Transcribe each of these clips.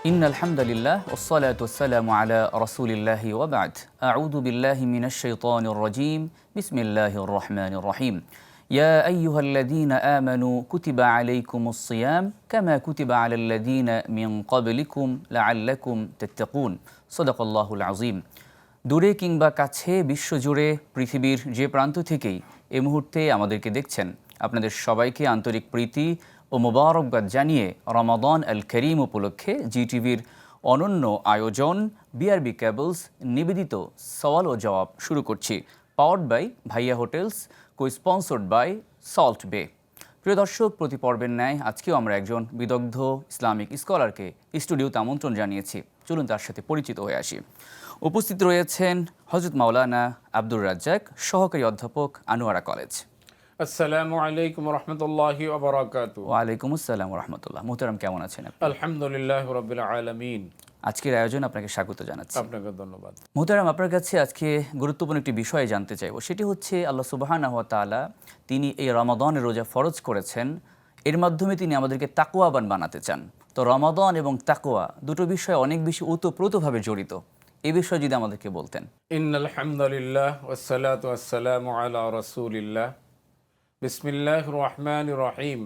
ইন্নাল হামদালিল্লাহ ওয়াসসালাতু ওয়াসসালামু আলা রাসূলিল্লাহি ওয়া বা'দ। আউযু বিল্লাহি মিনাশ শাইতানির রাজীম। বিসমিল্লাহির রহমানির রহিম। ইয়া আইয়ুহাল্লাযীনা আমানু কুতিবা আলাইকুমুস সিয়াম কামা কুতিবা আলাল্লাযীনা মিন ক্বাবলিকুম লাআল্লাকুম তাত্তাকুন। সাদাকাল্লাহুল আযীম। দূরে কিংবা কাছে বিশ্বজুড়ে পৃথিবীর যে প্রান্ত থেকেই এই মুহূর্তে আমাদেরকে দেখছেন, আপনাদের সবাইকে আন্তরিক প্রীতি ও মোবারকবাদ জানিয়ে রমাদান আল করিম উপলক্ষে জিটিভির অনন্য আয়োজন বিআরবি কেবলস নিবেদিত সওয়াল ও জবাব শুরু করছি, পাওয়ার্ড বাই ভাইয়া হোটেলস, কো-স্পন্সর্ড বাই সল্ট বে। প্রিয় দর্শক, প্রতি পর্বের ন্যায় আজকেও আমরা একজন বিদগ্ধ ইসলামিক স্কলারকে স্টুডিওতে আমন্ত্রণ জানিয়েছি। চলুন তার সাথে পরিচিত হয়ে আসি। উপস্থিত রয়েছেন হযরত মাওলানা আব্দুর রাজ্জাক, সহকারী অধ্যাপক, আনোয়ারা কলেজ। আসসালামু আলাইকুম রাহমাতুল্লাহি ওয়া বারাকাতুহু। ওয়া আলাইকুম আসসালাম ওয়া রাহমাতুল্লাহ। মোহতারাম, কেমন আছেন আপনি? আলহামদুলিল্লাহি রাব্বিল আলামিন। আজকের আয়োজন আপনাকে স্বাগত জানাচ্ছি। আপনাকে ধন্যবাদ। মোহতারাম, আপনার কাছে আজকে গুরুত্বপূর্ণ একটি বিষয় জানতে চাইব। সেটি হচ্ছে আল্লাহ সুবহানাহু ওয়া তাআলা তিনি এই রমাদানের রোজা ফরজ করেছেন, এর মাধ্যমে তিনি আমাদেরকে তাকওয়াবান বানাতে চান। তো রমাদান এবং তাকওয়া দুটো বিষয় অনেক বেশি ওতপ্রোতভাবে জড়িত। এই বিষয়ে যদি আমাদেরকে বলতেন। ইন্নাল হামদুলিল্লাহ ওয়াসসালাতু ওয়াসসালামু আলা রাসূলিল্লাহ। বিসমিল্লাহির রহমানির রহিম।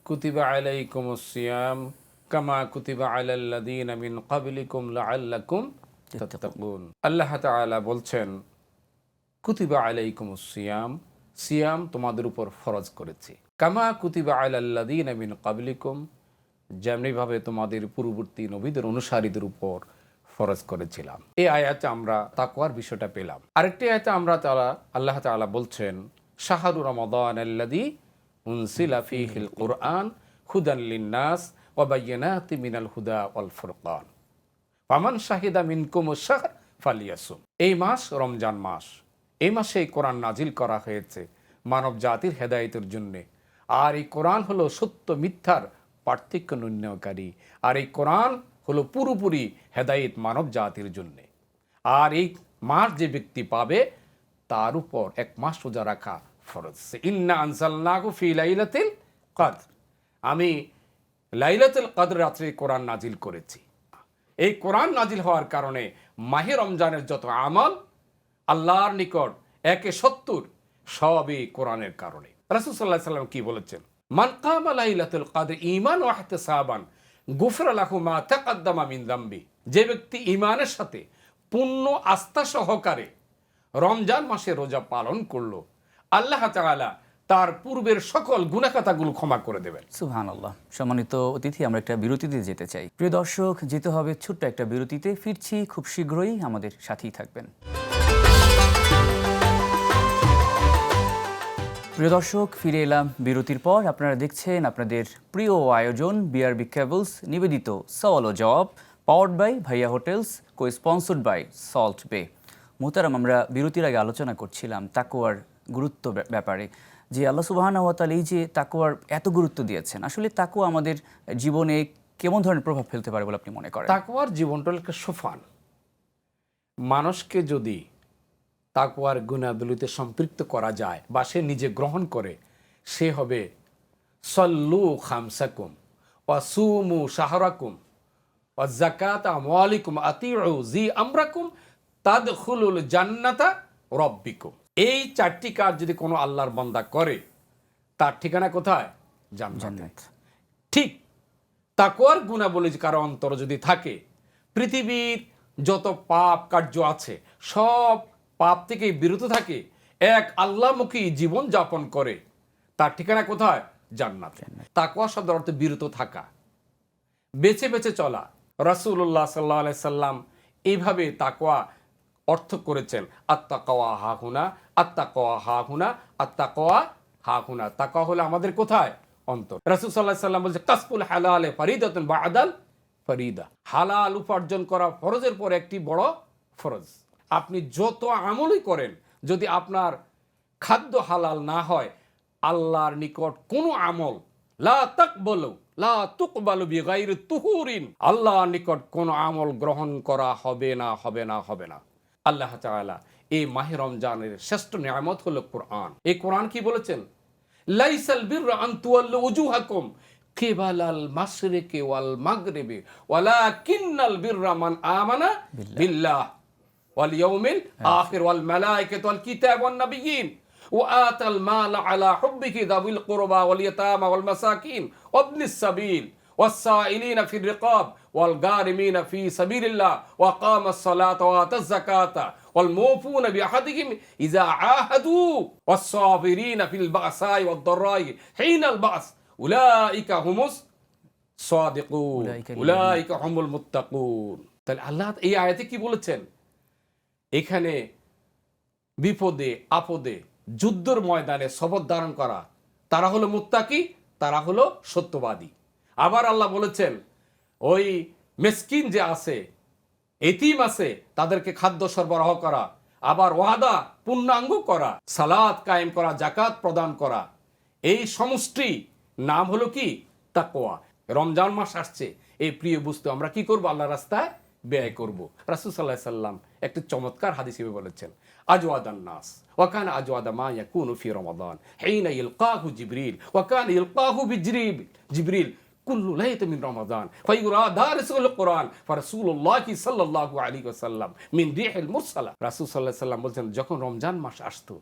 কুতিবা আলাইকুমুস সিয়াম কামা কুতিবা আলাল্লাযীনা মিন ক্বাবলিকুম লাআল্লাকুম তাত্তাকুন। আল্লাহ তাআলা বলছেন, কুতিবা আলাইকুমুস সিয়াম, সিয়াম তোমাদের উপর ফরজ করেছি। কামা কুতিবা আলাল্লাযীনা মিন ক্বাবলিকুম, যেমনিভাবে তোমাদের পূর্ববর্তী নবীদের অনুসারীদের উপর ফরজ করেছিলাম। এই আয়াতে আমরা তাকওয়ার বিষয়টা পেলাম। আরেকটি আয়াতে আমরা আল্লাহ তাআলা বলছেন, শাহরু রমাদান আল্লাযী উনসিলা ফীহিল কুরআন হুদান লিন-নাস ওয়া বায়্যিনাতিন মিনাল হুদা ওয়াল ফুরকান ফামান শাহিদা মিনকুমুশ শাহর ফালিয়াসুম। এই মাস রমজান মাস। এই মাসে কোরআন নাজিল করা হয়েছে মানব জাতির হেদায়েতের জন্য। আর এই কোরআন হলো সত্য মিথ্যার পার্থক্য নির্ণয়কারী। আর এই কোরআন হলো পুরোপুরি হেদায়েত মানব জাতির জন্য। আর এই মাস যে ব্যক্তি পাবে তার উপর এক মাস রোজা রাখা ফরজ। ইন্না আনজালনাহু ফি লাইলাতিল কদর, আমি লাইলাতুল কদর রাত্রে কোরআন নাজিল করেছি। এই কোরআন নাজিল হওয়ার কারণে মাহে রমজানের যত আমল আল্লাহর নিকট 170 সবই কোরআনের কারণে। রাসূল সাল্লাল্লাহু আলাইহি সাল্লাম কি বলেছেন, মান কামা লাইলাতুল কদর ঈমান ওয়া ইহতিসাবান গুফিরা লাহু মা তাকাদ্দামা মিন যামবি। যে ব্যক্তি ঈমানের সাথে পূর্ণ আস্থা সহকারে রমজান মাসে রোজা পালন করলো, আল্লাহ তাআলা তার পূর্বের সকল গুনাহখাতাগুলো ক্ষমা করে দেবেন। সুবহানাল্লাহ। সম্মানিত অতিথি, আমরা একটা বিরতিতে যেতে চাই। প্রিয় দর্শক, যেতে হবে ছোট্ট একটা বিরতিতে। ফিরছি খুব শীঘ্রই, আমাদের সাথেই থাকবেন। প্রিয় দর্শক, ফিরে এলাম বিরতির পর। আপনারা দেখছেন আপনাদের প্রিয় আয়োজন বিআরবি কেবলস নিবেদিত সওয়াল ও জবাব, পাওয়ার্ড বাই ভাইয়া হোটেলস, কো-স্পন্সর্ড বাই সল্ট বে। মোহতারাম, আমরা বিরতির আগে আলোচনা করছিলাম তাকওয়ার গুরুত্ব ব্যাপারে, যে আল্লাহ সুবহানাহু ওয়া তাআলা এই যে তাকওয়ার এত গুরুত্ব দিয়েছেন, আসলে তাকওয়া আমাদের জীবনে কেমন ধরনের প্রভাব ফেলতে পারে বলে আপনি মনে করেন? তাকওয়ার জীবনটা একটা সোফান। মানুষকে যদি তাকওয়ার গুণাবলীতে সম্পৃক্ত করা যায় বা সে নিজে গ্রহণ করে, সে হবে সল্লু খামসাকুম ওয়া সুমু শাহরাকুম ওয়া যাকাত আমওয়ালিকুম আতিউ জি আমরাকুম তাদখুলুল জান্নাতা রাব্বিকুম। এই 4টি কাজ যদি কোনো আল্লাহর বান্দা করে, তার ঠিকানা কোথায়? জান্নাত। ঠিক তাকওয়ার গুণাবলী কারো অন্তর যদি থাকে, পৃথিবীর যত পাপ কার্য আছে সব পাপ থেকে বিরত থাকে, এক আল্লাহমুখী জীবন যাপন করে, তার ঠিকানা কোথায়? জান্নাতে। তাকওয়া শব্দের অর্থ বিরত থাকা, বেছে বেছে চলা। রাসূলুল্লাহ সাল্লাল্লাহু আলাইহি সাল্লাম এইভাবে তাকওয়া অর্থ করেছেন, আত্তাকওয়া হাহুনা, আত্তাকওয়া হাহুনা, আত্তাকওয়া হাহুনা। তাকওয়া হলো আমাদের কোথায়? অন্তর। রাসূল সাল্লাল্লাহু আলাইহি সাল্লাম বলেছে, কাসবুল হালাল ফারিদাতুন বা'দাল ফরিদা। হালাল উপার্জন করা ফরজের পর একটি বড় ফরজ। আপনি যত আমলই করেন, যদি আপনার খাদ্য হালাল না হয়, আল্লাহর নিকট কোনো আমল লা তুকবালু বিগাইরি তুহুরিন, আল্লাহর নিকট কোনো আমল গ্রহণ করা হবে না, হবে না, হবে না। আল্লাহ তাআলা এই মাহে রমজানের শ্রেষ্ঠ নিয়ামত হলো কোরআন। এই কোরআন কি বলেছেন? লাইসাল বিররা আন তুওয়াল্লু উজুহাকুম কিবালাল মাশরিকি ওয়াল মাগরিবি ওয়ালাকিন্নাল বিররা মান আমানা বিল্লাহ ওয়াল ইয়াউমিল আখির ওয়াল মালায়েকাতি ওয়াল কিতাব ওয়ান নাবিয়্যিন ওয়া আতাল মাল আলা হুব্বিহি যাবিল কুরবা ওয়াল ইয়াতামা ওয়াল মাসাকিন ওয়াবনিস সাবিল والسائلين في الرقاب والغارمين في سبيل الله وقام الصلاة وآتى الزكاة والموفون بعهدهم إذا عاهدوا والصابرين في البأساء والضراء حين البأس أولئك هم الصادقون أولئك هم المتقون তাহলে আল্লাহ এই আয়াতে কি বলেছেন? এখানে বিপদে আপদে যুদ্ধের ময়দানে শপথ ধারণ করা তারা হলো মুত্তাকি, তারা হলো সত্যবাদী। আবার আল্লাহ বলেছেন ওই মিসকিন যে আছে, এতিম আছে, তাদেরকে খাদ্য সরবরাহ করা, আবার ওয়াদা পূর্ণাঙ্গ করা, সালাত কায়েম করা, জাকাত প্রদান করা, এই সমষ্টি নাম হলো কি? তাকওয়া। রমজান মাস আসছে, এই প্রিয় বস্তু আমরা কি করব? আল্লাহর রাস্তায় ব্যয় করব। রাসূল সাল্লাল্লাহু আলাইহি সাল্লাম একটি চমৎকার হাদিস বলেছেন, আজওয়াদান নাস ওয়া কানা আজওয়াদা মা ইয়াকুনু ফি রমাদান হিনা ইলকাহু জিবরিল ওয়া কানা ইলকাহু জিবরিল কুল্লু লাইলাতিন মিন রমাদান ফায়ুরা দারিসুল কুরআন ফারাসূলুল্লাহ সাল্লাল্লাহু আলাইহি ওয়াসাল্লাম মিন রিহিল মুরসালা। রাসূল সাল্লাল্লাহু আলাইহি সাল্লাম বলেন, যখন রমজান মাস আসতো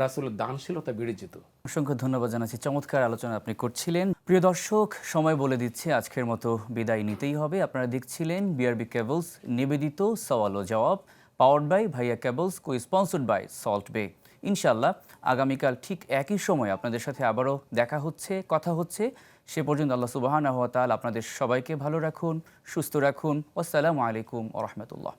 রাসূলের দানশীলতা বেড়ে যেত। অসংখ্য ধন্যবাদ জানাচ্ছি, চমৎকার আলোচনা আপনি করছিলেন। প্রিয় দর্শক, সময় বলে দিচ্ছে আজকের মতো বিদায় নিতেই হবে। আপনারা দেখছিলেন বিআরবি কেবলস নিবেদিত সওয়াল ও জবাব, powered by Bhaiya cables, co sponsored by Salt Bay. ইনশাআল্লাহ আগামীকাল ঠিক একই সময় আপনাদের সাথে আবারও দেখা হচ্ছে, কথা হচ্ছে। সে পর্যন্ত আল্লাহ সুবহানাহু ওয়া তাআলা আপনাদের সবাইকে ভালো রাখুন, সুস্থ রাখুন। আসসালামু আলাইকুম ওয়া রাহমাতুল্লাহ।